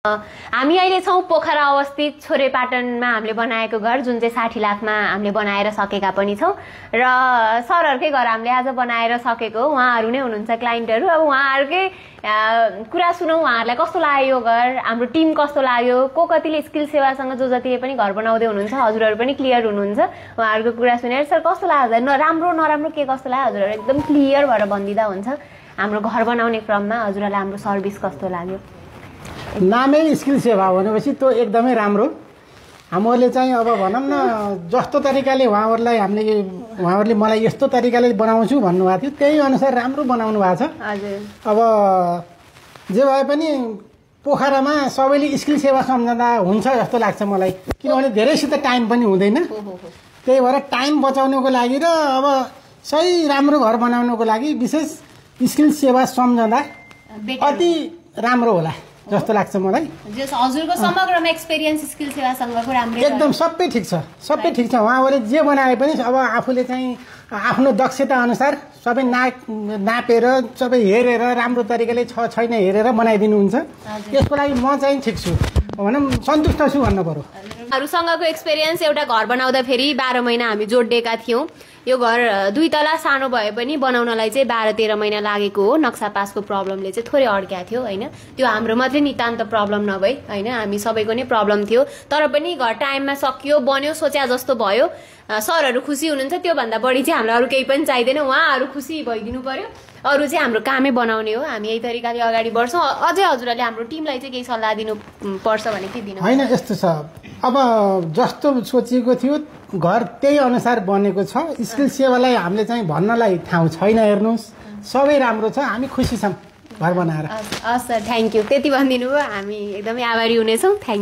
हामी अहिले छौं पोखरा अवस्थित छोरेपाटनमा हामीले बनाएको घर जुन चाहिँ 60 लाखमा हामीले बनाएर सकेका पनि छौं र सरहरुकै घर हामीले आज बनाएर सकेको उहाँहरु नै हुनुहुन्छ क्लाइन्टहरु। अब उहाँहरुकै कुरा सुनौ, उहाँहरुलाई कस्तो लाग्यो यो घर, हाम्रो टिम कस्तो लाग्यो, को कतिले स्किल सेवासँग जो जतिले पनि घर बनाउँदै हुनुहुन्छ, हजुरहरु पनि क्लियर हुनुहुन्छ उहाँहरुको कुरा सुनेर। सर कस्तो लाग्यो, राम्रो नराम्रो के कस्तो लाग्यो, हजुरहरु एकदम क्लियर भएर भन्दिदा हुन्छ। हाम्रो घर बनाउने क्रममा हजुरहरुलाई हाम्रो सर्भिस कस्तो लाग्यो? नामै स्किल सेवा भनेपछि त्यो एकदमै राम्रो। हामीहरूले चाहिँ अब भनौँ न जस्तो तरिकाले उहाँहरूले मलाई यस्तो तरिकाले बनाउँछु भन्नुभएको थियो त्यही अनुसार राम्रो बनाउनु भएको छ। हजुर। अब जे भए पनि पोखरामा सबैले स्किल सेवा सम्झँदा हुन्छ जस्तो लाग्छ मलाई, किनभने धेरैसित टाइम पनि हुँदैन। त्यही भएर टाइम बचाउनको लागि र अब सही राम्रो घर बनाउनको लागि विशेष स्किल सेवा सम्झँदा अति राम्रो होला जस्तो लाग्छ मलाई। हजुरको समग्रमा एक्सपिरियन्स स्किल सेवासँगको राम्रै एकदम सबै ठिक छ, सबै ठिक छ। उहाँहरूले जे बनाए पनि अब आफूले चाहिँ आफ्नो दक्षता अनुसार सबै नापेर सबै हेरेर राम्रो तरिकाले छैन हेरेर बनाइदिनुहुन्छ। यसको लागि म चाहिँ ठिक छु, भनौँ सन्तुष्ट छु भन्नु पर्यो। अरूसँगको एक्सपिरियन्स एउटा घर बनाउँदा फेरि 12 महिना हामी जोडिएका थियौं। यो घर 2 तला सानो भए पनि बनाउनलाई चाहिँ 12-13 महिना लागेको हो। नक्सा पासको प्रब्लमले चाहिँ थोरै अड्क्या थियो हैन। त्यो हाम्रो मात्रै नितान्त प्रब्लम नभई हैन, हामी सबैको नै प्रब्लम थियो। तर पनि घर टाइममा सकियो, बन्यो, सोच्या जस्तो भयो। सरहरु खुसी हुनुहुन्छ, त्यो भन्दा बढी चाहिँ हामीलाई अरु केही पनि चाहिदैन। उहाँहरु खुसी भइदिनु पर्यो। अरु चाहिँ हाम्रो कामै बनाउने हो। हामी यही तरिकाले अगाडि बढ्छौं। अझै हजुरले हाम्रो टिमलाई चाहिँ केही सल्लाह दिनु पर्छ भने के दिनु? हैन, यस्तो छ, अब जस्तो सोचिएको थियो घर त्यही अनुसार बनेको छ। स्किल सेवालाई हामीले चाहिँ भन्नलाई ठाउँ छैन, हेर्नुस् सबै राम्रो छ, हामी खुसी छौं घर बनाएर। हस् सर, थ्यांक यू। त्यति भनिदिनु भयो, हामी एकदमै आभारी हुनेछौं। Thank you.